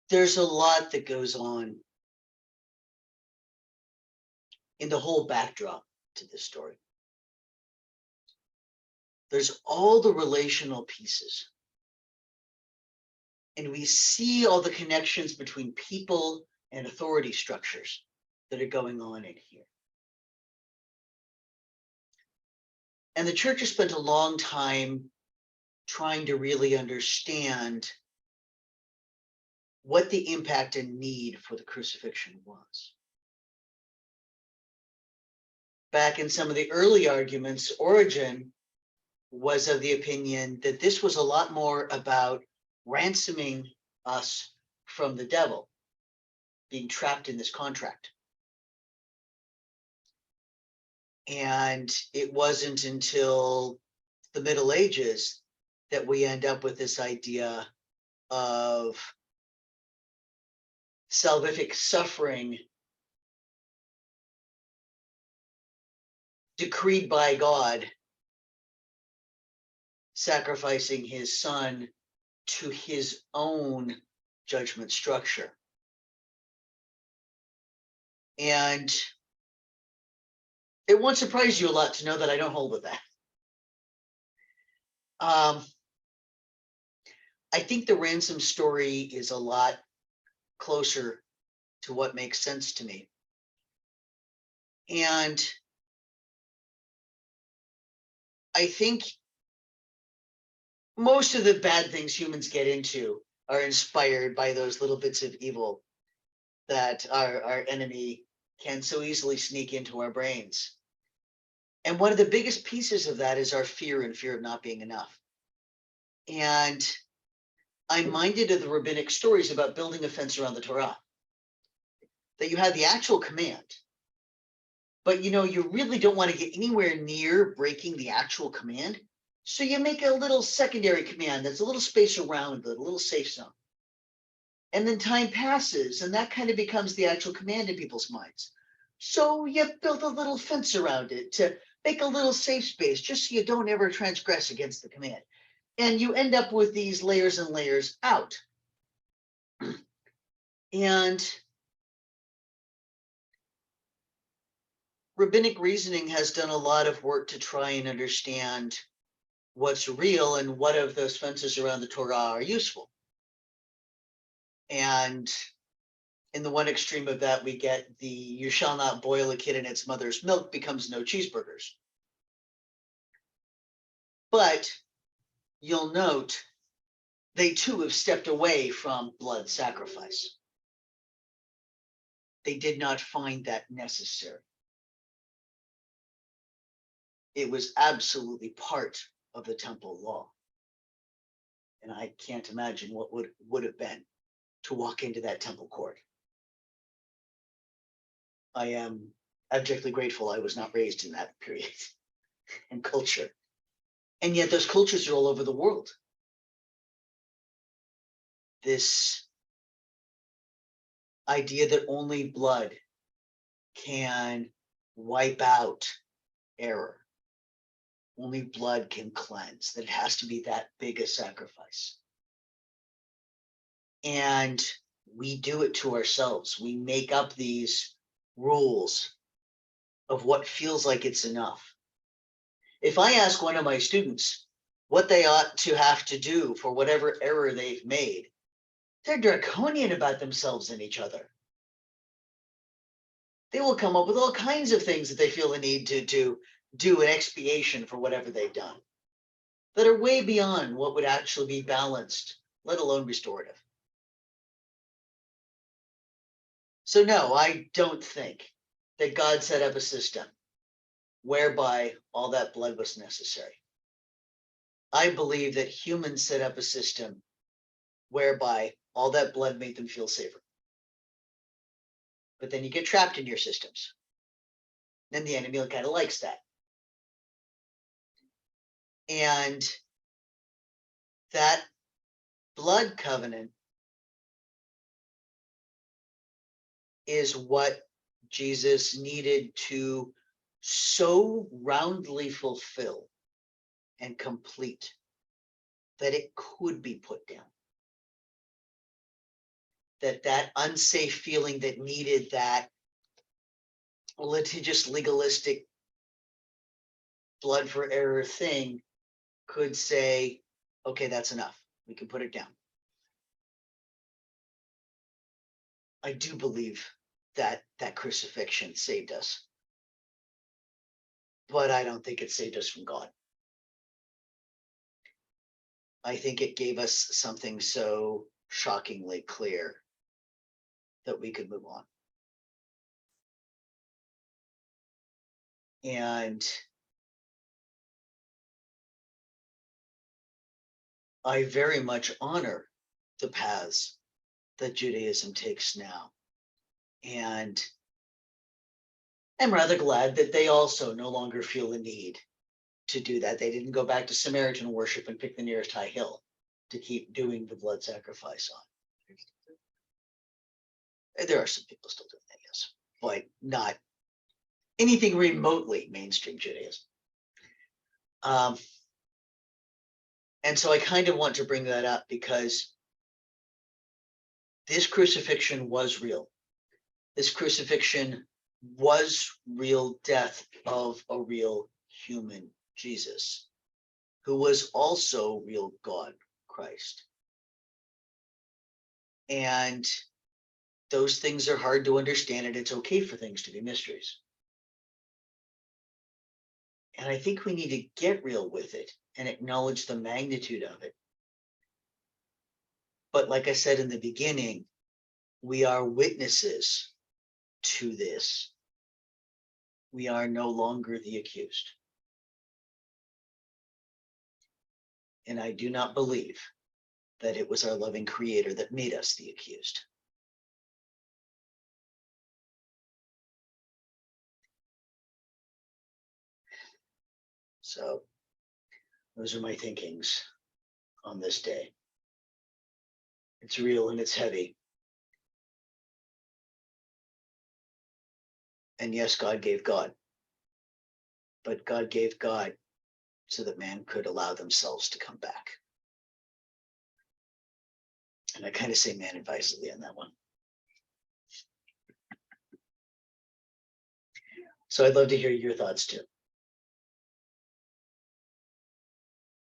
there's a lot that goes on in the whole backdrop to this story. There's all the relational pieces. And we see all the connections between people and authority structures that are going on in here. And the church has spent a long time trying to really understand what the impact and need for the crucifixion was. Back in some of the early arguments, Origen was of the opinion that this was a lot more about ransoming us from the devil, being trapped in this contract. And it wasn't until the Middle Ages that we end up with this idea of salvific suffering decreed by God, sacrificing his son to his own judgment structure. And it won't surprise you a lot to know that I don't hold with that. I think the ransom story is a lot closer to what makes sense to me. And I think most of the bad things humans get into are inspired by those little bits of evil that our enemy can so easily sneak into our brains. And one of the biggest pieces of that is our fear and fear of not being enough. And I'm minded of the rabbinic stories about building a fence around the Torah. That you have the actual command, but you really don't want to get anywhere near breaking the actual command. So you make a little secondary command that's a little space around it, a little safe zone. And then time passes, and that kind of becomes the actual command in people's minds. So you build a little fence around it to make a little safe space, just so you don't ever transgress against the command. And you end up with these layers and layers out. And rabbinic reasoning has done a lot of work to try and understand what's real and what of those fences around the Torah are useful. And in the one extreme of that, we get the "you shall not boil a kid in its mother's milk" becomes no cheeseburgers. But you'll note they too have stepped away from blood sacrifice. They did not find that necessary. It was absolutely part of the temple law. And I can't imagine what would have been to walk into that temple court. I am abjectly grateful I was not raised in that period and culture. And yet those cultures are all over the world. This idea that only blood can wipe out error. Only blood can cleanse, that it has to be that big a sacrifice. And we do it to ourselves. We make up these rules of what feels like it's enough. If I ask one of my students what they ought to have to do for whatever error they've made, they're draconian about themselves and each other. They will come up with all kinds of things that they feel the need to do an expiation for whatever they've done that are way beyond what would actually be balanced, let alone restorative. So no, I don't think that God set up a system whereby all that blood was necessary. I believe that humans set up a system whereby all that blood made them feel safer. But then you get trapped in your systems. Then the enemy kind of likes that. And that blood covenant is what Jesus needed to so roundly fulfill and complete that it could be put down. that unsafe feeling that needed that litigious, legalistic, blood for error thing could say, okay, that's enough. We can put it down. I do believe that that crucifixion saved us, but I don't think it saved us from God. I think it gave us something so shockingly clear that we could move on. And I very much honor the paths that Judaism takes now. And I'm rather glad that they also no longer feel the need to do that. They didn't go back to Samaritan worship and pick the nearest high hill to keep doing the blood sacrifice on. There are some people still doing that, yes, but not anything remotely mainstream Judaism. And so I kind of want to bring that up because this crucifixion was real. This crucifixion was real death of a real human Jesus, who was also real God, Christ. And those things are hard to understand, and it's okay for things to be mysteries. And I think we need to get real with it and acknowledge the magnitude of it. But like I said in the beginning, we are witnesses to this. We are no longer the accused. And I do not believe that it was our loving Creator that made us the accused. So those are my thinkings on this day. It's real and it's heavy. And yes, God gave God. But God gave God so that man could allow themselves to come back. And I kind of say man advisedly on that one. So I'd love to hear your thoughts too.